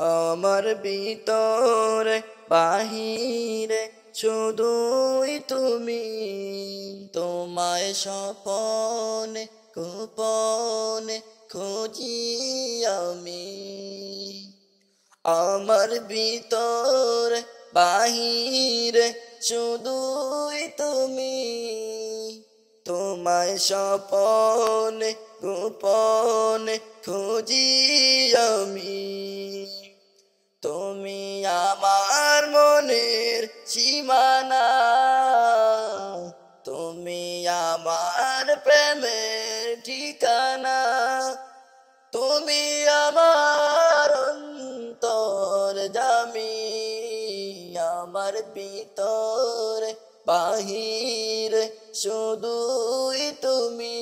আমার ভিতরে বাহিরে শুধুই তুমি, তোমায় স্বপনে গোপনে খুঁজি আমি। আমার ভিতরে বাহিরে শুধুই তুমি, তোমায় স্বপনে গোপনে খুঁজি আমি। তুমি আমার মনের সীমানা, তুমি আমার প্রেমের ঠিকানা, তুমি আমার অন্তর্যামী। আমার ভিতরে বাহিরে শুধুই তুমি,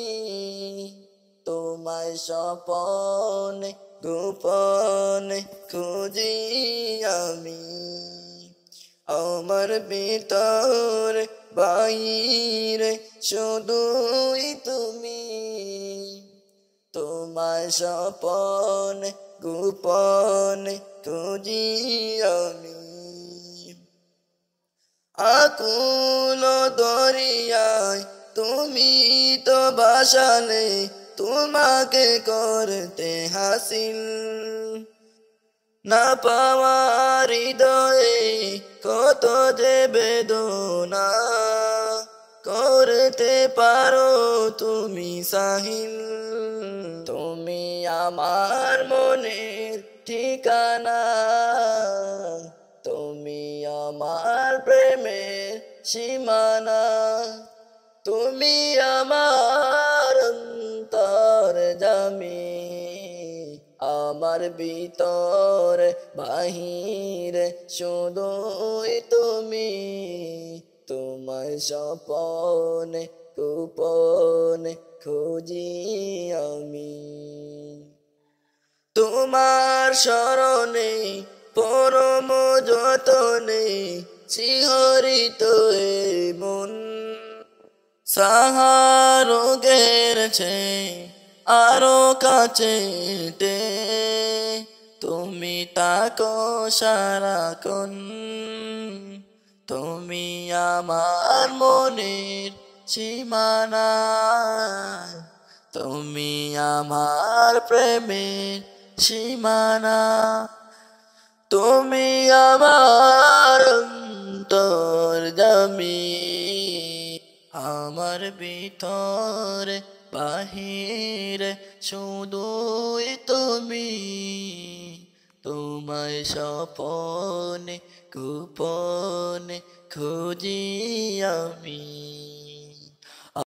তোমায় স্বপনে গোপনে খুঁজি আমি। আমার ভিতরে বাহিরে শুধুই তুমি, তোমায় স্বপনে গোপনে খুঁজি আমি। আকুল দরিয়ায় তুমি তো ভাসালে, তোমাকে করতে হাসিল। না পাওয়ার হৃদয়ে কত যে বেদনা, করতে পারো তুমি সাহিল। তুমি আমার মনের ঠিকানা, তুমি আমার প্রেমের সীমানা, তুমি আমার অন্তর্যামী। আমার ভিতরে বাহিরে শুধুই তুমি, তোমায় স্বপনে গোপনে খুঁজি আমি। তোমার শরণে পরম যতনে শিহরিত এ মন, সাহারো গেছে আরো কাছে তে, তুমি তাকো সারাক্ষণ। তুমি আমার মনের সীমানা, তুমি আমার প্রেমের সীমানা, তুমি আমার অন্তর্যামী। আমার ভিতরে বাহিরে শুধুই তুমি, তোমায় স্বপনে গোপনে খুঁজি আমি।